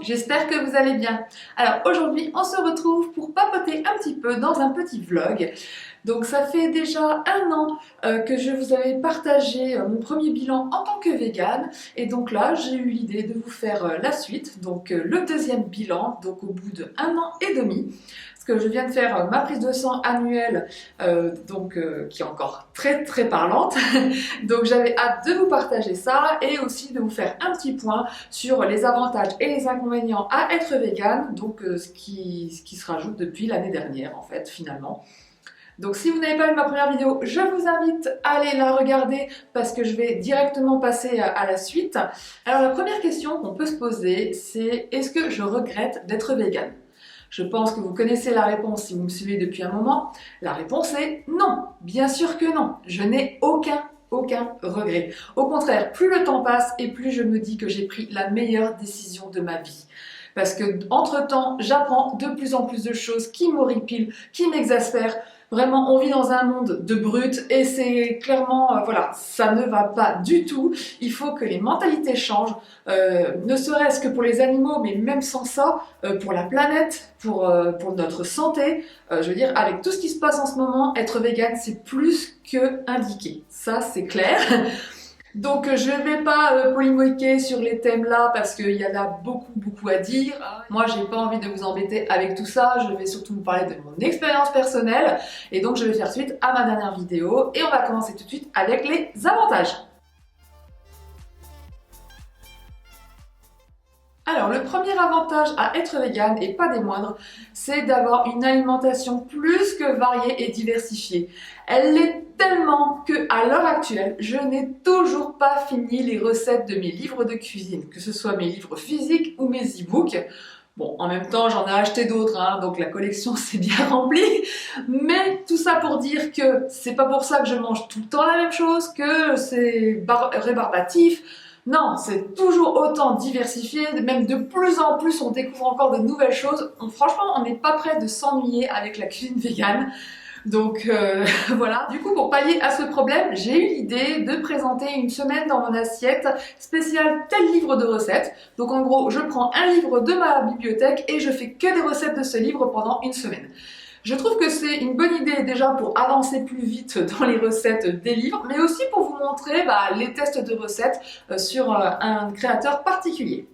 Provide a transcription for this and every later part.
J'espère que vous allez bien. Alors aujourd'hui on se retrouve pour papoter un petit peu dans un petit vlog. Donc ça fait déjà 1 an que je vous avais partagé mon premier bilan en tant que végane, et donc là j'ai eu l'idée de vous faire la suite, donc le deuxième bilan, donc au bout de 1 an et demi. Que je viens de faire ma prise de sang annuelle, qui est encore très parlante. Donc j'avais hâte de vous partager ça et aussi de vous faire un petit point sur les avantages et les inconvénients à être végane, donc ce qui se rajoute depuis l'année dernière en fait finalement. Donc si vous n'avez pas vu ma première vidéo, je vous invite à aller la regarder parce que je vais directement passer à la suite. Alors la première question qu'on peut se poser, c'est est-ce que je regrette d'être végane ? Je pense que vous connaissez la réponse si vous me suivez depuis un moment. La réponse est non, bien sûr que non. Je n'ai aucun regret. Au contraire, plus le temps passe et plus je me dis que j'ai pris la meilleure décision de ma vie. Parce que entre-temps, j'apprends de plus en plus de choses qui m'horripilent, qui m'exaspèrent. Vraiment, on vit dans un monde de brutes et c'est clairement, voilà, ça ne va pas du tout. Il faut que les mentalités changent, ne serait-ce que pour les animaux, mais même sans ça, pour la planète, pour notre santé. Je veux dire, avec tout ce qui se passe en ce moment, être végane, c'est plus que indiqué. Ça, c'est clair. Donc je ne vais pas polémiquer sur les thèmes là parce qu'il y en a beaucoup à dire. Moi j'ai pas envie de vous embêter avec tout ça, je vais surtout vous parler de mon expérience personnelle et donc je vais faire suite à ma dernière vidéo et on va commencer tout de suite avec les avantages. Alors le premier avantage à être végane, et pas des moindres, c'est d'avoir une alimentation plus que variée et diversifiée. Elle l'est tellement que à l'heure actuelle, je n'ai toujours pas fini les recettes de mes livres de cuisine, que ce soit mes livres physiques ou mes e-books. Bon, en même temps, j'en ai acheté d'autres, hein, donc la collection s'est bien remplie. Mais tout ça pour dire que c'est pas pour ça que je mange tout le temps la même chose, que c'est rébarbatif. Non, c'est toujours autant diversifié, même de plus en plus on découvre encore de nouvelles choses. Franchement, on n'est pas prêt de s'ennuyer avec la cuisine végane. Donc voilà. Du coup, pour pallier à ce problème, j'ai eu l'idée de présenter une semaine dans mon assiette spéciale tel livre de recettes. Donc en gros, je prends un livre de ma bibliothèque et je fais que des recettes de ce livre pendant une semaine. Je trouve que c'est une bonne idée déjà pour avancer plus vite dans les recettes des livres, mais aussi pour vous montrer les tests de recettes sur un créateur particulier.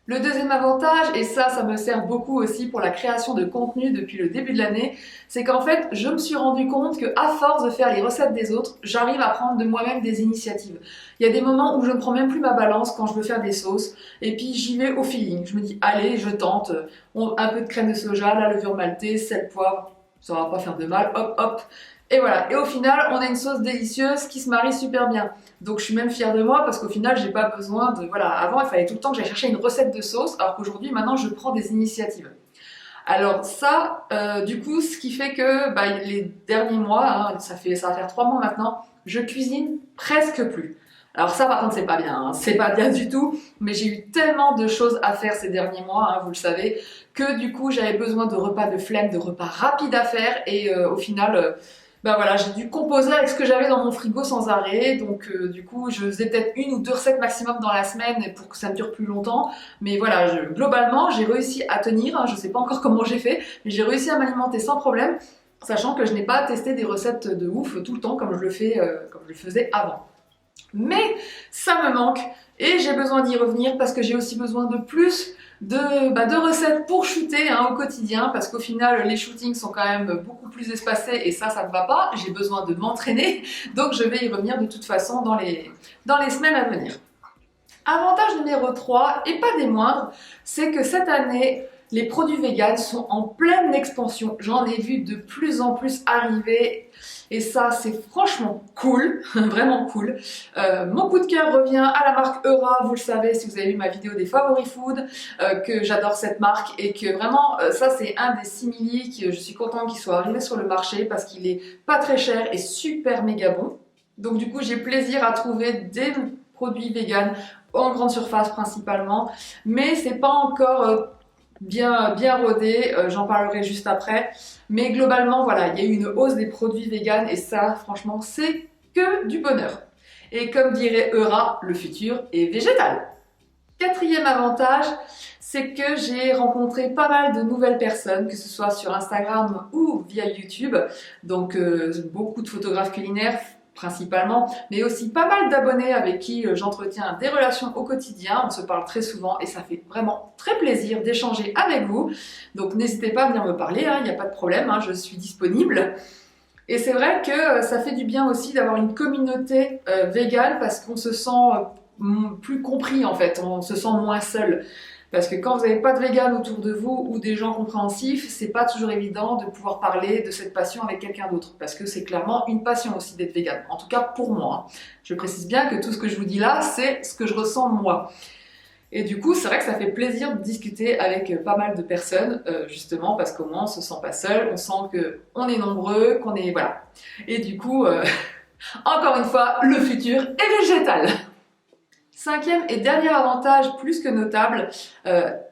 Le deuxième avantage, et ça me sert beaucoup aussi pour la création de contenu depuis le début de l'année, c'est qu'en fait, je me suis rendu compte qu'à force de faire les recettes des autres, j'arrive à prendre de moi-même des initiatives. Il y a des moments où je ne prends même plus ma balance quand je veux faire des sauces, et puis j'y vais au feeling. Je me dis, allez, je tente, un peu de crème de soja, la levure maltée, sel, poivre, ça va pas faire de mal, hop. Et voilà, et au final, on a une sauce délicieuse qui se marie super bien. Donc je suis même fière de moi parce qu'au final, j'ai pas besoin de... Voilà, avant, il fallait tout le temps que j'aille chercher une recette de sauce, alors qu'aujourd'hui, maintenant, je prends des initiatives. Alors ça, du coup, ce qui fait que les derniers mois, hein, ça va faire 3 mois maintenant, je cuisine presque plus. Alors ça, par contre, c'est pas bien, hein, c'est pas bien du tout, mais j'ai eu tellement de choses à faire ces derniers mois, hein, vous le savez, que du coup, j'avais besoin de repas de flemme, de repas rapides à faire, et au final... voilà, j'ai dû composer avec ce que j'avais dans mon frigo sans arrêt, donc du coup je faisais peut-être 1 ou 2 recettes maximum dans la semaine pour que ça me dure plus longtemps, mais voilà, globalement j'ai réussi à tenir, hein, je sais pas encore comment j'ai fait, mais j'ai réussi à m'alimenter sans problème, sachant que je n'ai pas testé des recettes de ouf tout le temps comme je le faisais avant. Mais ça me manque et j'ai besoin d'y revenir parce que j'ai aussi besoin de plus de recettes pour shooter au quotidien, parce qu'au final les shootings sont quand même beaucoup plus espacés et ça ne va pas, j'ai besoin de m'entraîner, donc je vais y revenir de toute façon dans les semaines à venir. Avantage numéro 3, et pas des moindres, c'est que cette année, les produits véganes sont en pleine expansion. J'en ai vu de plus en plus arriver et ça c'est franchement cool, vraiment cool. Mon coup de cœur revient à la marque Eura, vous le savez si vous avez vu ma vidéo des favoris food, que j'adore cette marque et que vraiment ça c'est un des simili que je suis contente qu'il soit arrivé sur le marché parce qu'il est pas très cher et super méga bon. Donc du coup j'ai plaisir à trouver des produits véganes en grande surface principalement, mais c'est pas encore bien rodé, j'en parlerai juste après. Mais globalement, voilà, il y a eu une hausse des produits véganes et ça, franchement, c'est que du bonheur. Et comme dirait Eura, le futur est végétal. Quatrième avantage, c'est que j'ai rencontré pas mal de nouvelles personnes, que ce soit sur Instagram ou via YouTube. Donc beaucoup de photographes culinaires principalement, mais aussi pas mal d'abonnés avec qui j'entretiens des relations au quotidien. On se parle très souvent et ça fait vraiment très plaisir d'échanger avec vous. Donc n'hésitez pas à venir me parler, il n'y a pas de problème, je suis disponible. Et c'est vrai que ça fait du bien aussi d'avoir une communauté végane parce qu'on se sent plus compris en fait, on se sent moins seul. Parce que quand vous n'avez pas de véganes autour de vous ou des gens compréhensifs, c'est pas toujours évident de pouvoir parler de cette passion avec quelqu'un d'autre. Parce que c'est clairement une passion aussi d'être végane. En tout cas pour moi. Je précise bien que tout ce que je vous dis là, c'est ce que je ressens moi. Et du coup, c'est vrai que ça fait plaisir de discuter avec pas mal de personnes, justement, parce qu'au moins on se sent pas seul, on sent qu'on est nombreux, qu'on est... Voilà. Et du coup, encore une fois, le futur est végétal. Cinquième et dernier avantage plus que notable,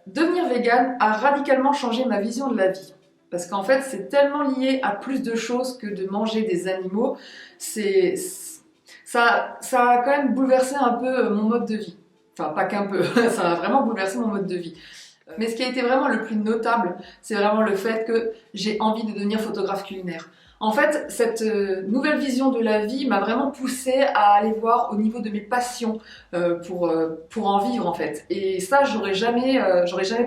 devenir végane a radicalement changé ma vision de la vie. Parce qu'en fait, c'est tellement lié à plus de choses que de manger des animaux. Ça a quand même bouleversé un peu mon mode de vie. Enfin, pas qu'un peu, ça a vraiment bouleversé mon mode de vie. Mais ce qui a été vraiment le plus notable, c'est vraiment le fait que j'ai envie de devenir photographe culinaire. En fait, cette nouvelle vision de la vie m'a vraiment poussée à aller voir au niveau de mes passions pour en vivre en fait. Et ça, j'aurais jamais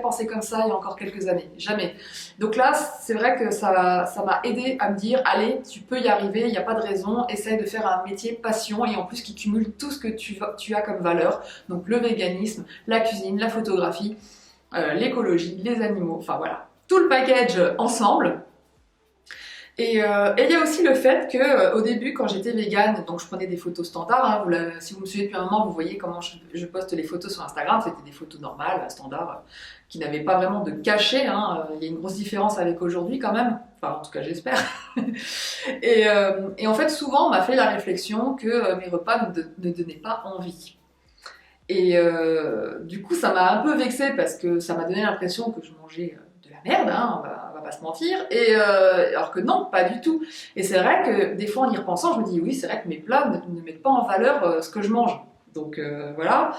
pensé comme ça il y a encore quelques années, jamais. Donc là, c'est vrai que ça m'a aidé à me dire, allez, tu peux y arriver, il n'y a pas de raison, essaye de faire un métier passion et en plus qui cumule tout ce que tu as comme valeur. Donc le véganisme, la cuisine, la photographie, l'écologie, les animaux, enfin voilà, tout le package ensemble. Et il y a aussi le fait que au début, quand j'étais végane, donc je prenais des photos standards. Si vous me suivez depuis un moment, vous voyez comment je poste les photos sur Instagram. C'était des photos normales, standards, qui n'avaient pas vraiment de cachet. Il y a une grosse différence avec aujourd'hui quand même. Enfin, en tout cas, j'espère. Et en fait, souvent, on m'a fait la réflexion que mes repas ne donnaient pas envie. Et du coup, ça m'a un peu vexée parce que ça m'a donné l'impression que je mangeais de la merde, on va pas se mentir. Et alors que non, pas du tout. Et c'est vrai que des fois, en y repensant, je me dis oui, c'est vrai que mes plats ne mettent pas en valeur ce que je mange. Donc voilà.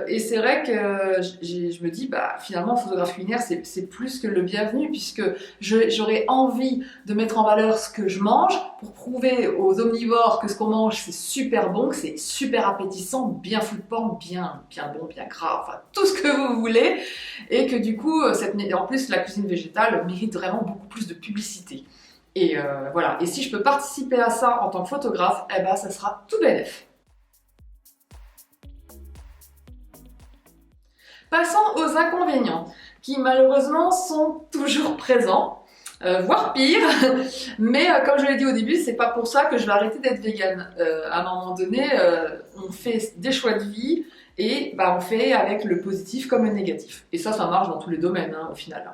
Et c'est vrai que je me dis, bah finalement, photographe culinaire, c'est plus que le bienvenu puisque j'aurais envie de mettre en valeur ce que je mange pour prouver aux omnivores que ce qu'on mange, c'est super bon, que c'est super appétissant, bien flippant, bien bon, bien gras, enfin tout ce que vous voulez. Et que du coup, en plus, la cuisine végétale mérite vraiment beaucoup plus de publicité. Et voilà. Et si je peux participer à ça en tant que photographe, eh ben, ça sera tout bénef. Passons aux inconvénients, qui malheureusement sont toujours présents, voire pire, mais comme je l'ai dit au début, c'est pas pour ça que je vais arrêter d'être végane. À un moment donné, on fait des choix de vie et on fait avec le positif comme le négatif. Et ça marche dans tous les domaines au final.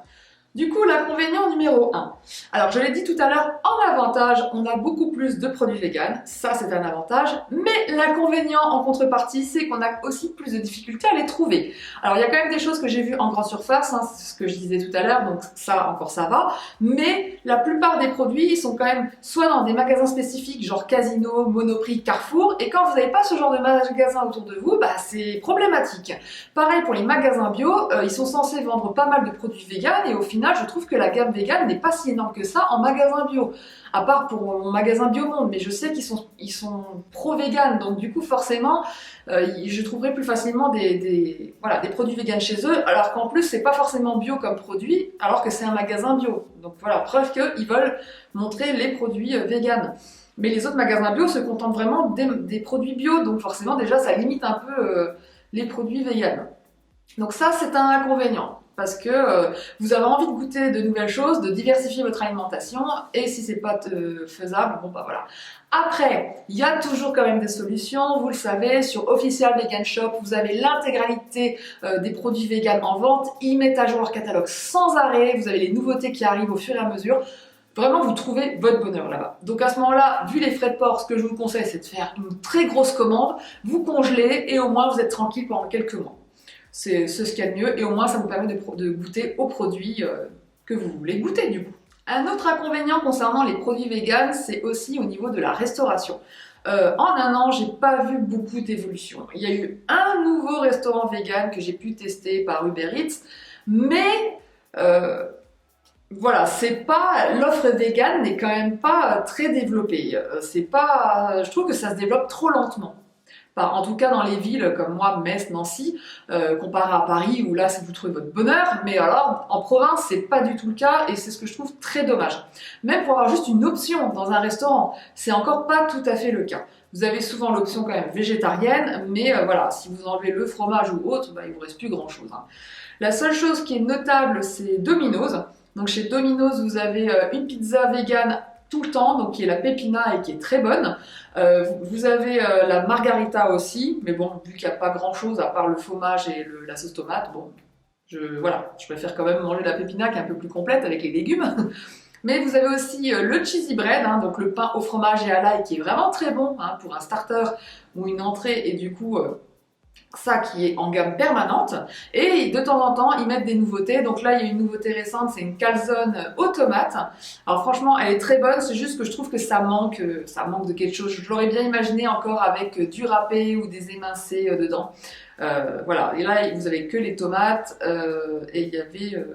Du coup, l'inconvénient numéro 1. Alors, je l'ai dit tout à l'heure, en avantage, on a beaucoup plus de produits véganes. Ça, c'est un avantage. Mais l'inconvénient en contrepartie, c'est qu'on a aussi plus de difficultés à les trouver. Alors, il y a quand même des choses que j'ai vues en grande surface, c'est ce que je disais tout à l'heure, donc ça, encore ça va. Mais la plupart des produits, ils sont quand même soit dans des magasins spécifiques, genre Casino, Monoprix, Carrefour. Et quand vous n'avez pas ce genre de magasin autour de vous, c'est problématique. Pareil pour les magasins bio, ils sont censés vendre pas mal de produits véganes et au final, je trouve que la gamme végane n'est pas si énorme que ça en magasin bio. À part pour mon magasin Biomonde, mais je sais qu'ils sont pro-vegan, donc du coup forcément, je trouverai plus facilement des produits véganes chez eux, alors qu'en plus c'est pas forcément bio comme produit, alors que c'est un magasin bio. Donc voilà, preuve qu'ils veulent montrer les produits véganes. Mais les autres magasins bio se contentent vraiment des produits bio, donc forcément déjà ça limite un peu les produits véganes. Donc ça, c'est un inconvénient parce que vous avez envie de goûter de nouvelles choses, de diversifier votre alimentation, et si c'est pas faisable, bon bah voilà. Après, il y a toujours quand même des solutions, vous le savez, sur Official Vegan Shop, vous avez l'intégralité des produits vegan en vente, ils mettent à jour leur catalogue sans arrêt, vous avez les nouveautés qui arrivent au fur et à mesure. Vraiment, vous trouvez votre bonheur là-bas. Donc à ce moment-là, vu les frais de port, ce que je vous conseille, c'est de faire une très grosse commande, vous congelez, et au moins vous êtes tranquille pendant quelques mois. C'est ce qu'il y a de mieux, et au moins ça vous permet de goûter aux produits que vous voulez goûter du coup. Un autre inconvénient concernant les produits véganes, c'est aussi au niveau de la restauration. En un an, j'ai pas vu beaucoup d'évolution. Il y a eu un nouveau restaurant vegan que j'ai pu tester par Uber Eats, mais voilà, c'est pas, l'offre vegan n'est quand même pas très développée. C'est pas, je trouve que ça se développe trop lentement. Enfin, en tout cas dans les villes comme moi, Metz, Nancy, comparé à Paris où là vous trouvez votre bonheur, mais alors en province c'est pas du tout le cas, et c'est ce que je trouve très dommage. Même pour avoir juste une option dans un restaurant, c'est encore pas tout à fait le cas. Vous avez souvent l'option quand même végétarienne, mais voilà, si vous enlevez le fromage ou autre, bah, il vous reste plus grand chose. Hein. La seule chose qui est notable, c'est Domino's. Donc chez Domino's, vous avez une pizza vegan tout le temps, donc qui est la pepina et qui est très bonne. Vous avez la margarita aussi, mais bon, vu qu'il n'y a pas grand chose à part le fromage et la sauce tomate, bon, voilà, je préfère quand même manger la pepina qui est un peu plus complète avec les légumes. Mais vous avez aussi le cheesy bread, hein, donc le pain au fromage et à l'ail qui est vraiment très bon hein, pour un starter ou une entrée, et du coup ça qui est en gamme permanente, et de temps en temps ils mettent des nouveautés. Donc là il y a une nouveauté récente, c'est une calzone aux tomates. Alors franchement elle est très bonne, c'est juste que je trouve que ça manque de quelque chose. Je l'aurais bien imaginé encore avec du râpé ou des émincés dedans. Voilà, et là vous avez que les tomates et il y avait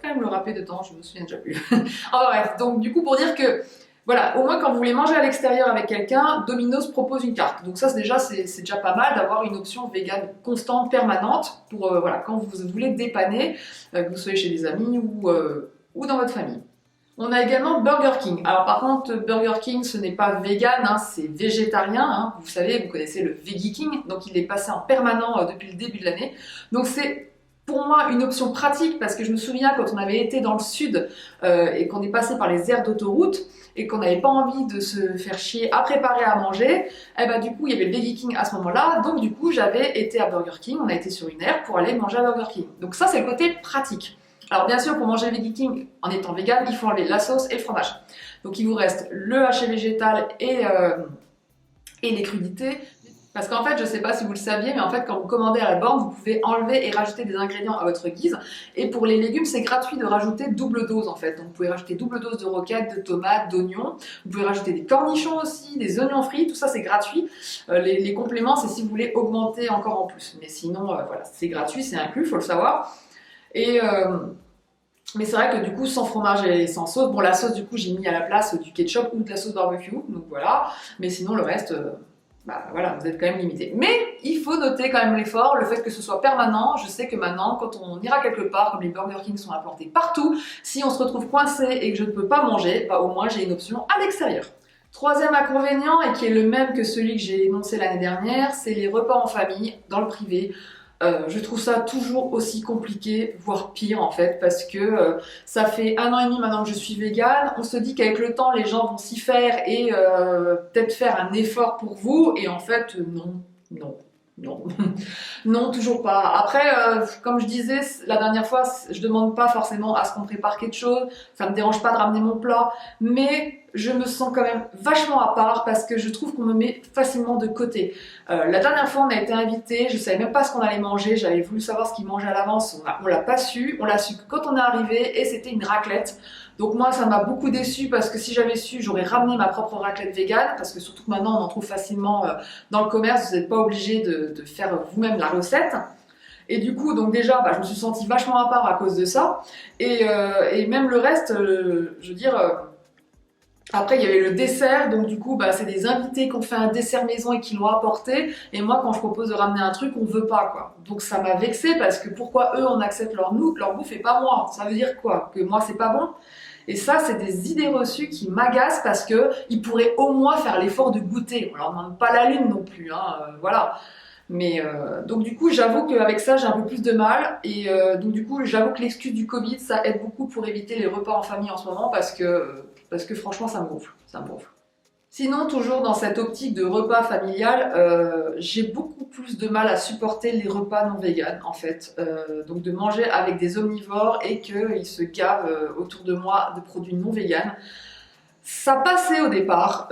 quand même le râpé dedans, je me souviens déjà plus. Enfin bref, donc du coup pour dire que voilà, au moins quand vous voulez manger à l'extérieur avec quelqu'un, Domino's propose une carte. Donc ça c'est déjà pas mal d'avoir une option vegan constante, permanente, pour voilà, quand vous voulez dépanner, que vous soyez chez des amis ou dans votre famille. On a également Burger King. Alors par contre, Burger King, ce n'est pas vegan, hein, c'est végétarien. Hein. Vous savez, vous connaissez le Veggie King, donc il est passé en permanent depuis le début de l'année. Donc c'est pour moi une option pratique, parce que je me souviens quand on avait été dans le sud et qu'on est passé par les aires d'autoroute, et qu'on n'avait pas envie de se faire chier à préparer à manger, et bah du coup il y avait le Veggie King à ce moment-là, donc du coup j'avais été à Burger King, on a été sur une aire pour aller manger à Burger King. Donc ça c'est le côté pratique. Alors bien sûr pour manger Veggie King en étant vegan, il faut enlever la sauce et le fromage. Donc il vous reste le haché végétal et les crudités. Parce qu'en fait, je ne sais pas si vous le saviez, mais en fait, quand vous commandez à la borne, vous pouvez enlever et rajouter des ingrédients à votre guise. Et pour les légumes, c'est gratuit de rajouter double dose en fait. Donc vous pouvez rajouter double dose de roquettes, de tomates, d'oignons. Vous pouvez rajouter des cornichons aussi, des oignons frits, tout ça c'est gratuit. Les compléments, c'est si vous voulez augmenter encore en plus. Mais sinon, voilà, c'est gratuit, c'est inclus, il faut le savoir. Et mais c'est vrai que du coup, sans fromage et sans sauce, bon, la sauce, du coup, j'ai mis à la place du ketchup ou de la sauce barbecue, donc voilà. Mais sinon, le reste, bah voilà, vous êtes quand même limité. Mais il faut noter quand même l'effort, le fait que ce soit permanent. Je sais que maintenant, quand on ira quelque part, comme les Burger King sont implantés partout, si on se retrouve coincé et que je ne peux pas manger, bah au moins j'ai une option à l'extérieur. Troisième inconvénient, et qui est le même que celui que j'ai énoncé l'année dernière, c'est les repas en famille, dans le privé. Je trouve ça toujours aussi compliqué, voire pire en fait, parce que ça fait 1 an et demi maintenant que je suis végane. On se dit qu'avec le temps, les gens vont s'y faire et peut-être faire un effort pour vous, et en fait, non, non. Non, non, toujours pas. Après, comme je disais la dernière fois, je demande pas forcément à ce qu'on prépare quelque chose, ça me dérange pas de ramener mon plat, mais je me sens quand même vachement à part parce que je trouve qu'on me met facilement de côté. La dernière fois, on a été invités, je savais même pas ce qu'on allait manger, j'avais voulu savoir ce qu'ils mangeaient à l'avance, on l'a pas su, on l'a su que quand on est arrivé, et c'était une raclette. Donc moi ça m'a beaucoup déçue, parce que si j'avais su, j'aurais ramené ma propre raclette végane, parce que surtout que maintenant on en trouve facilement dans le commerce, vous n'êtes pas obligé de faire vous-même la recette. Et du coup, donc déjà, bah, je me suis sentie vachement à part à cause de ça. Et même le reste, je veux dire, après il y avait le dessert, donc du coup, bah, c'est des invités qui ont fait un dessert maison et qui l'ont apporté. Et moi, quand je propose de ramener un truc, on veut pas, quoi. Donc ça m'a vexée, parce que pourquoi eux, on accepte leur bouffe et pas moi? Ça veut dire quoi? Que moi, c'est pas bon? Et ça, c'est des idées reçues qui m'agacent, parce qu'ils pourraient au moins faire l'effort de goûter. On leur demande pas la lune non plus, hein, voilà. Mais donc du coup, j'avoue qu'avec ça, j'ai un peu plus de mal. Et donc du coup, j'avoue que l'excuse du Covid, ça aide beaucoup pour éviter les repas en famille en ce moment parce que franchement, ça me gonfle. Ça me gonfle. Sinon, toujours dans cette optique de repas familial, j'ai beaucoup plus de mal à supporter les repas non véganes en fait. Donc de manger avec des omnivores et qu'ils se gavent autour de moi de produits non véganes. Ça passait au départ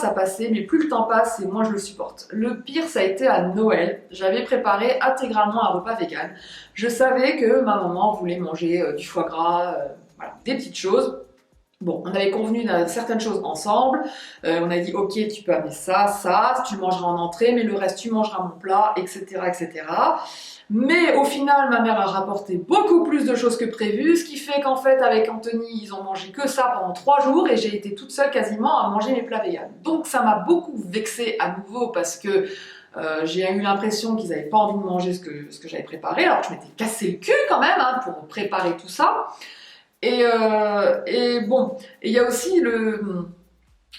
ça passait, mais plus le temps passe et moins je le supporte. Le pire, ça a été à Noël. J'avais préparé intégralement un repas vegan. Je savais que ma maman voulait manger du foie gras, voilà, des petites choses. Bon, on avait convenu de certaines choses ensemble. On a dit, ok, tu peux amener ça, ça, tu le mangeras en entrée, mais le reste, tu mangeras mon plat, etc., etc. Mais au final, ma mère a rapporté beaucoup plus de choses que prévu, ce qui fait qu'en fait, avec Anthony, ils ont mangé que ça pendant 3 jours et j'ai été toute seule quasiment à manger mes plats véganes. Donc ça m'a beaucoup vexée à nouveau parce que j'ai eu l'impression qu'ils n'avaient pas envie de manger ce que j'avais préparé, alors que je m'étais cassé le cul quand même hein, pour préparer tout ça. Et bon, il y a aussi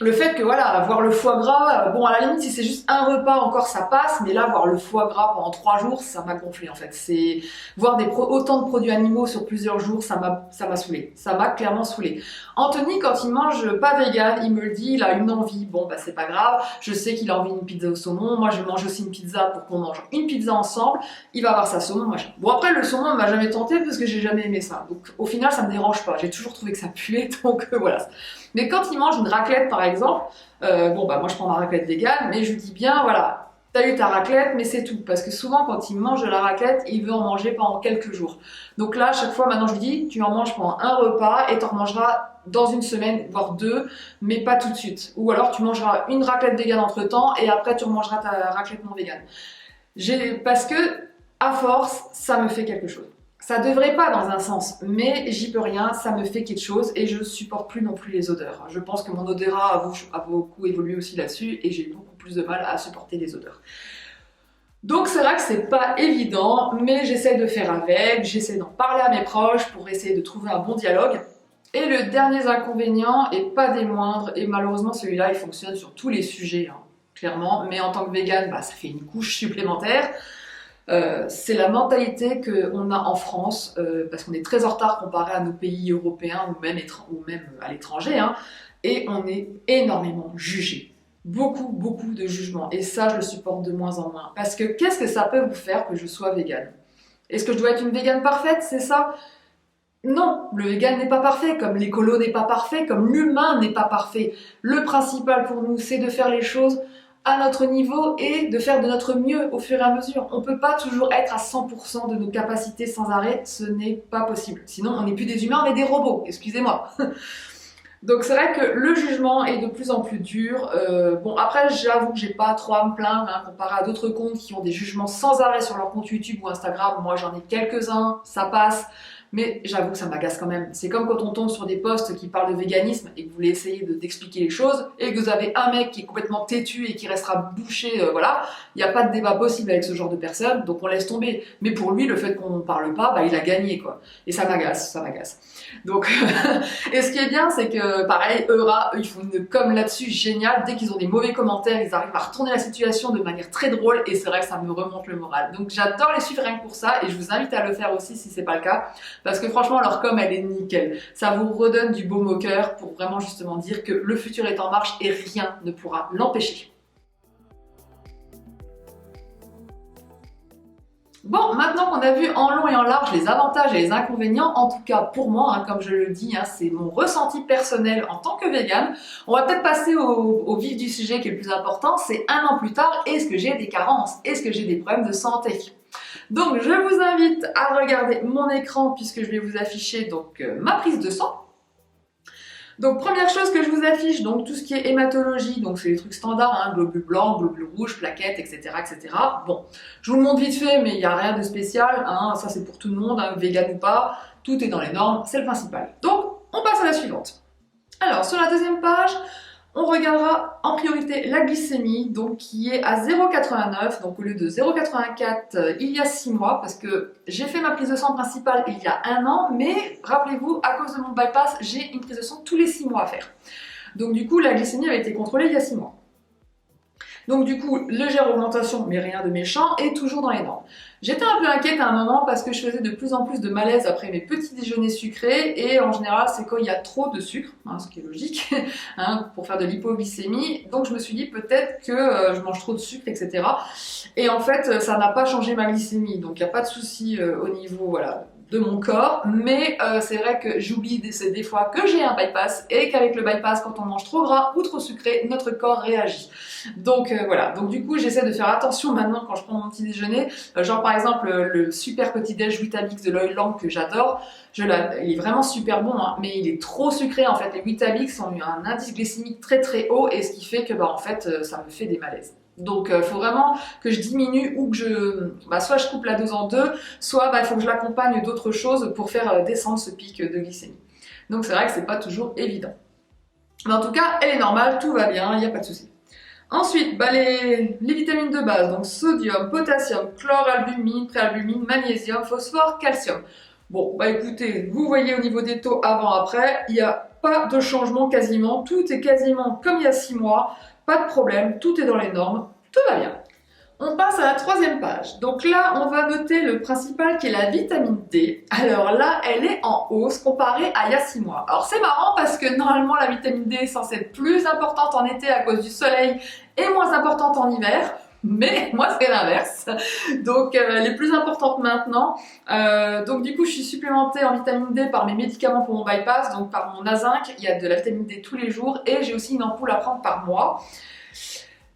le fait que voilà, avoir le foie gras, bon à la limite si c'est juste un repas encore ça passe, mais là voir le foie gras pendant 3 jours, ça m'a gonflé en fait. C'est voir autant de produits animaux sur plusieurs jours, ça m'a saoulé, ça m'a clairement saoulé. Anthony quand il mange pas vegan, il me le dit, il a une envie, bon bah c'est pas grave, je sais qu'il a envie d'une pizza au saumon, moi je mange aussi une pizza pour qu'on mange une pizza ensemble, il va avoir sa saumon, machin. Bon après le saumon m'a jamais tenté parce que j'ai jamais aimé ça, donc au final ça me dérange pas, j'ai toujours trouvé que ça puait, donc voilà. Mais quand il mange une raclette par exemple, bon bah moi je prends ma raclette végane, mais je lui dis bien voilà, t'as eu ta raclette, mais c'est tout. Parce que souvent quand il mange de la raclette, il veut en manger pendant quelques jours. Donc là, à chaque fois maintenant je lui dis, tu en manges pendant un repas et t'en mangeras dans une semaine, voire 2, mais pas tout de suite. Ou alors tu mangeras une raclette végane entre temps et après tu remangeras ta raclette non végane. Parce que, à force, ça me fait quelque chose. Ça devrait pas dans un sens, mais j'y peux rien, ça me fait quelque chose et je supporte plus non plus les odeurs. Je pense que mon odorat a beaucoup évolué aussi là-dessus et j'ai beaucoup plus de mal à supporter les odeurs. Donc c'est vrai que c'est pas évident, mais j'essaie de faire avec, j'essaie d'en parler à mes proches pour essayer de trouver un bon dialogue. Et le dernier inconvénient, et pas des moindres, et malheureusement celui-là il fonctionne sur tous les sujets, hein, clairement, mais en tant que végane, bah, ça fait une couche supplémentaire. C'est la mentalité qu'on a en France, parce qu'on est très en retard comparé à nos pays européens ou même à l'étranger, hein, et on est énormément jugé. Beaucoup de jugements. Et ça, je le supporte de moins en moins. Parce que qu'est-ce que ça peut vous faire que je sois végane? Est-ce que je dois être une végane parfaite? C'est ça? Non, le vegan n'est pas parfait, comme l'écolo n'est pas parfait, comme l'humain n'est pas parfait. Le principal pour nous, c'est de faire les choses à notre niveau et de faire de notre mieux au fur et à mesure. On ne peut pas toujours être à 100% de nos capacités sans arrêt, ce n'est pas possible. Sinon, on n'est plus des humains, on est des robots, excusez-moi. Donc c'est vrai que le jugement est de plus en plus dur. Bon après j'avoue que j'ai pas trop à me plaindre hein, comparé à d'autres comptes qui ont des jugements sans arrêt sur leur compte YouTube ou Instagram. Moi j'en ai quelques-uns, ça passe. Mais j'avoue que ça m'agace quand même. C'est comme quand on tombe sur des posts qui parlent de véganisme et que vous voulez essayer d'expliquer les choses et que vous avez un mec qui est complètement têtu et qui restera bouché, voilà. Il n'y a pas de débat possible avec ce genre de personne, donc on laisse tomber. Mais pour lui, le fait qu'on ne parle pas, bah, il a gagné, quoi. Et ça m'agace, ça m'agace. Donc, et ce qui est bien, c'est que, pareil, Eura, ils font une com là-dessus géniale. Dès qu'ils ont des mauvais commentaires, ils arrivent à retourner la situation de manière très drôle et c'est vrai que ça me remonte le moral. Donc j'adore les suivre rien que pour ça et je vous invite à le faire aussi si c'est pas le cas. Parce que franchement, leur com, elle est nickel. Ça vous redonne du baume au cœur pour vraiment justement dire que le futur est en marche et rien ne pourra l'empêcher. Bon, maintenant qu'on a vu en long et en large les avantages et les inconvénients, en tout cas pour moi, hein, comme je le dis, hein, c'est mon ressenti personnel en tant que végane, on va peut-être passer au vif du sujet qui est le plus important, c'est 1 an plus tard, est-ce que j'ai des carences? Est-ce que j'ai des problèmes de santé? Donc je vous invite à regarder mon écran puisque je vais vous afficher donc ma prise de sang. Donc première chose que je vous affiche, donc tout ce qui est hématologie, donc c'est les trucs standards, hein, globules blancs, globules rouges, plaquettes, etc., etc. Bon, je vous le montre vite fait, mais il n'y a rien de spécial, hein, ça c'est pour tout le monde, hein, vegan ou pas, tout est dans les normes, c'est le principal. Donc on passe à la suivante. Alors sur la deuxième page, on regardera en priorité la glycémie, donc qui est à 0,89, donc au lieu de 0,84 il y a 6 mois, parce que j'ai fait ma prise de sang principale il y a 1 an, mais rappelez-vous, à cause de mon bypass, j'ai une prise de sang tous les 6 mois à faire. Donc du coup, la glycémie avait été contrôlée il y a 6 mois. Donc du coup, légère augmentation, mais rien de méchant, et toujours dans les normes. J'étais un peu inquiète à un moment parce que je faisais de plus en plus de malaise après mes petits déjeuners sucrés, et en général c'est quand il y a trop de sucre, hein, ce qui est logique, hein, pour faire de l'hypoglycémie. Donc je me suis dit peut-être que je mange trop de sucre, etc. Et en fait, ça n'a pas changé ma glycémie, donc il n'y a pas de souci au niveau, voilà, de mon corps, mais c'est vrai que j'oublie des fois que j'ai un bypass et qu'avec le bypass, quand on mange trop gras ou trop sucré, notre corps réagit. Donc voilà, donc du coup j'essaie de faire attention maintenant quand je prends mon petit déjeuner, genre par exemple le super petit déj Weetabix de Loy Lang que j'adore, il est vraiment super bon, hein, mais il est trop sucré en fait. Les Weetabix ont un indice glycémique très très haut, et ce qui fait que en fait ça me fait des malaises. Donc il faut vraiment que je diminue, ou que soit je coupe la dose en deux, soit il faut que je l'accompagne d'autres choses pour faire descendre ce pic de glycémie. Donc c'est vrai que c'est pas toujours évident. Mais en tout cas, elle est normale, tout va bien, il n'y a pas de souci. Ensuite, les vitamines de base, donc sodium, potassium, chloralbumine, préalbumine, magnésium, phosphore, calcium. Bon, écoutez, vous voyez au niveau des taux avant-après, il n'y a pas de changement quasiment, tout est quasiment comme il y a 6 mois, pas de problème, tout est dans les normes, tout va bien. On passe à la 3e page. Donc là, on va noter le principal qui est la vitamine D. Alors là, elle est en hausse comparée à il y a 6 mois. Alors c'est marrant parce que normalement, la vitamine D est censée être plus importante en été à cause du soleil et moins importante en hiver. Mais moi, c'est l'inverse. Donc, elle est plus importante maintenant. Donc, du coup, je suis supplémentée en vitamine D par mes médicaments pour mon bypass, donc par mon Azinc. Il y a de la vitamine D tous les jours, et j'ai aussi une ampoule à prendre par mois.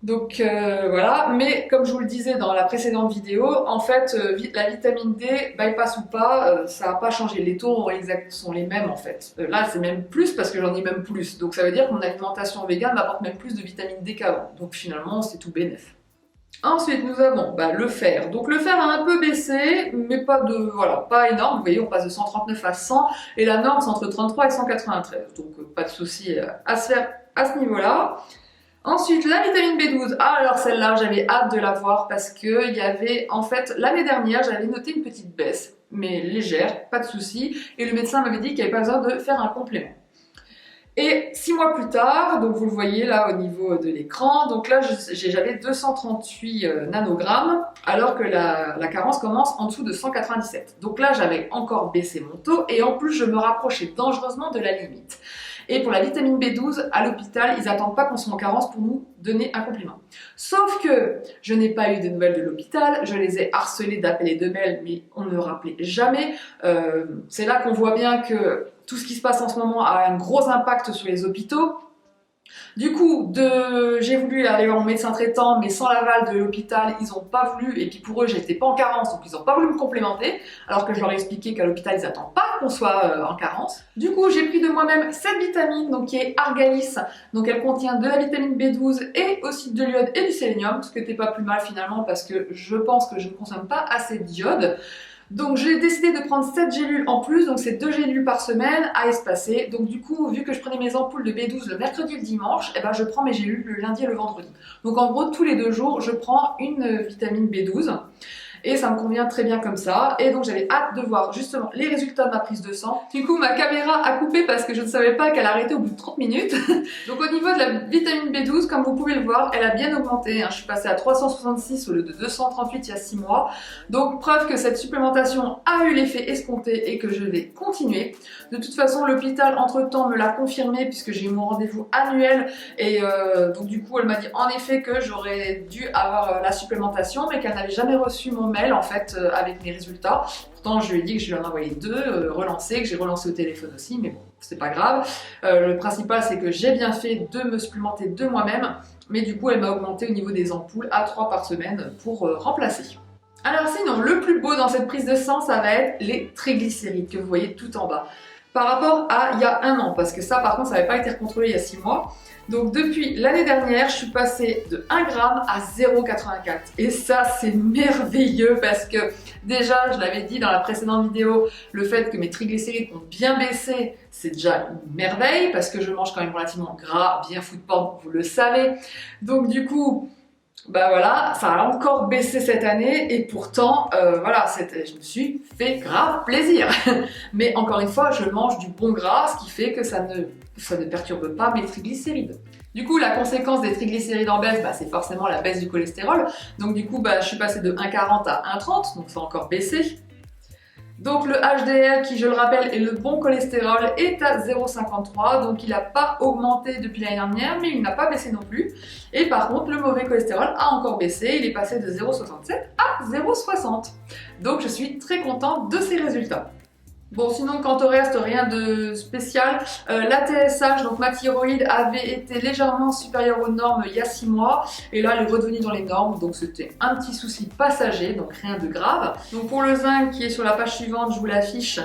Donc voilà, mais comme je vous le disais dans la précédente vidéo, en fait, la vitamine D, bypass ou pas, ça n'a pas changé. Les taux sont les mêmes en fait. Là, c'est même plus parce que j'en ai même plus. Donc ça veut dire que mon alimentation végane m'apporte même plus de vitamine D qu'avant. Donc finalement, c'est tout bénef. Ensuite, nous avons le fer. Donc le fer a un peu baissé, mais pas énorme. Vous voyez, on passe de 139 à 100, et la norme c'est entre 33 et 193. Donc pas de souci à se faire à ce niveau-là. Ensuite, la vitamine B12. Ah, alors celle-là, j'avais hâte de la voir parce que il y avait, en fait, l'année dernière, j'avais noté une petite baisse, mais légère, pas de souci, et le médecin m'avait dit qu'il n'y avait pas besoin de faire un complément. Et 6 mois plus tard, donc vous le voyez là au niveau de l'écran, donc là j'avais 238 nanogrammes, alors que la carence commence en dessous de 197. Donc là j'avais encore baissé mon taux, et en plus je me rapprochais dangereusement de la limite. Et pour la vitamine B12, à l'hôpital, ils n'attendent pas qu'on soit en carence pour nous donner un complément. Sauf que je n'ai pas eu de nouvelles de l'hôpital, je les ai harcelés d'appels et de mails, mais on ne rappelait jamais. C'est là qu'on voit bien que tout ce qui se passe en ce moment a un gros impact sur les hôpitaux. Du coup, j'ai voulu aller voir mon médecin traitant, mais sans l'aval de l'hôpital, ils n'ont pas voulu, et puis pour eux, j'étais pas en carence, donc ils n'ont pas voulu me complémenter, alors que je leur ai expliqué qu'à l'hôpital, ils n'attendent pas qu'on soit en carence. Du coup, j'ai pris de moi-même cette vitamine, donc qui est Argalis, donc elle contient de la vitamine B12 et aussi de l'iode et du sélénium, ce qui n'était pas plus mal finalement, parce que je pense que je ne consomme pas assez d'iode. Donc j'ai décidé de prendre 7 gélules en plus, donc c'est 2 gélules par semaine à espacer. Donc du coup, vu que je prenais mes ampoules de B12 le mercredi et le dimanche, je prends mes gélules le lundi et le vendredi. Donc en gros, tous les 2 jours, je prends une vitamine B12. Et ça me convient très bien comme ça. Et donc j'avais hâte de voir justement les résultats de ma prise de sang. Du coup ma caméra a coupé parce que je ne savais pas qu'elle arrêtait au bout de 30 minutes. Donc au niveau de la vitamine B12, comme vous pouvez le voir, elle a bien augmenté. Je suis passée à 366 au lieu de 238 il y a 6 mois. Donc preuve que cette supplémentation a eu l'effet escompté et que je vais continuer. De toute façon l'hôpital entre temps me l'a confirmé puisque j'ai eu mon rendez-vous annuel. Et donc du coup elle m'a dit en effet que j'aurais dû avoir la supplémentation, mais qu'elle n'avait jamais reçu mon mail en fait avec mes résultats. Pourtant je lui ai dit que je lui en envoyais 2 relancés, que j'ai relancé au téléphone aussi, mais bon c'est pas grave. Le principal c'est que j'ai bien fait de me supplémenter de moi-même, mais du coup elle m'a augmenté au niveau des ampoules à 3 par semaine pour remplacer. Alors sinon le plus beau dans cette prise de sang ça va être les triglycérides que vous voyez tout en bas. Par rapport à il y a 1 an, parce que ça par contre ça n'avait pas été recontrôlé il y a 6 mois. Donc depuis l'année dernière, je suis passée de 1 g à 0,84. Et ça c'est merveilleux parce que déjà, je l'avais dit dans la précédente vidéo, le fait que mes triglycérides ont bien baissé, c'est déjà une merveille parce que je mange quand même relativement gras, bien food porn, vous le savez. Donc du coup, Bah voilà, ça a encore baissé cette année et pourtant, voilà, je me suis fait grave plaisir. Mais encore une fois, je mange du bon gras, ce qui fait que ça ne perturbe pas mes triglycérides. Du coup, la conséquence des triglycérides en baisse, bah, c'est forcément la baisse du cholestérol. Donc du coup, bah, je suis passée de 1,40 à 1,30, donc ça a encore baissé. Donc le HDL, qui je le rappelle est le bon cholestérol, est à 0,53, donc il n'a pas augmenté depuis l'année dernière, mais il n'a pas baissé non plus. Et par contre, le mauvais cholestérol a encore baissé, il est passé de 0,67 à 0,60. Donc je suis très contente de ces résultats. Bon, sinon, quant au reste, rien de spécial. La TSH, donc ma thyroïde, avait été légèrement supérieure aux normes il y a 6 mois. Et là, elle est redevenue dans les normes. Donc, c'était un petit souci passager, donc rien de grave. Donc, pour le zinc, qui est sur la page suivante, je vous l'affiche,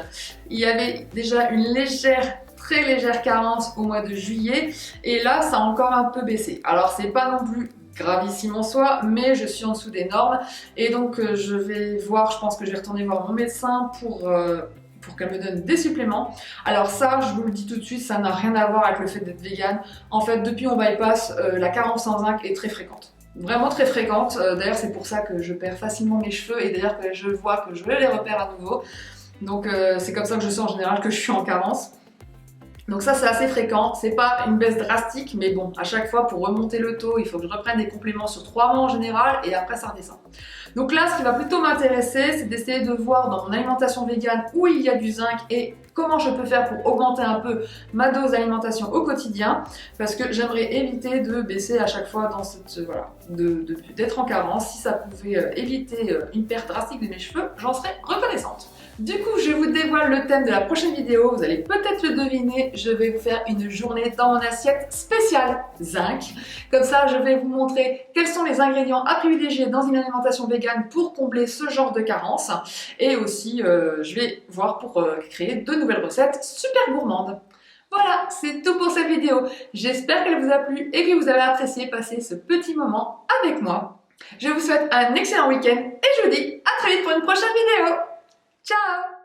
il y avait déjà une légère, très légère carence au mois de juillet. Et là, ça a encore un peu baissé. Alors, c'est pas non plus gravissime en soi, mais je suis en dessous des normes. Et donc, je vais voir, je pense que je vais retourner voir mon médecin pour qu'elle me donne des suppléments. Alors ça, je vous le dis tout de suite, ça n'a rien à voir avec le fait d'être vegan. En fait, depuis mon bypass, la carence en zinc est très fréquente. Vraiment très fréquente. D'ailleurs, c'est pour ça que je perds facilement mes cheveux et d'ailleurs que je vois que je les repère à nouveau. Donc c'est comme ça que je sens en général que je suis en carence. Donc ça c'est assez fréquent, c'est pas une baisse drastique, mais bon, à chaque fois pour remonter le taux, il faut que je reprenne des compléments sur 3 mois en général et après ça redescend. Donc là, ce qui va plutôt m'intéresser, c'est d'essayer de voir dans mon alimentation végane où il y a du zinc et comment je peux faire pour augmenter un peu ma dose d'alimentation au quotidien, parce que j'aimerais éviter de baisser à chaque fois dans cette, voilà, d'être en carence. Si ça pouvait éviter une perte drastique de mes cheveux, j'en serais reconnaissante. Du coup, je vous dévoile le thème de la prochaine vidéo, vous allez peut-être le deviner, je vais vous faire une journée dans mon assiette spéciale zinc. Comme ça, je vais vous montrer quels sont les ingrédients à privilégier dans une alimentation végane pour combler ce genre de carence. Et aussi, je vais voir pour créer de nouvelles recettes super gourmandes. Voilà, c'est tout pour cette vidéo. J'espère qu'elle vous a plu et que vous avez apprécié passer ce petit moment avec moi. Je vous souhaite un excellent week-end et je vous dis à très vite pour une prochaine vidéo. Ciao!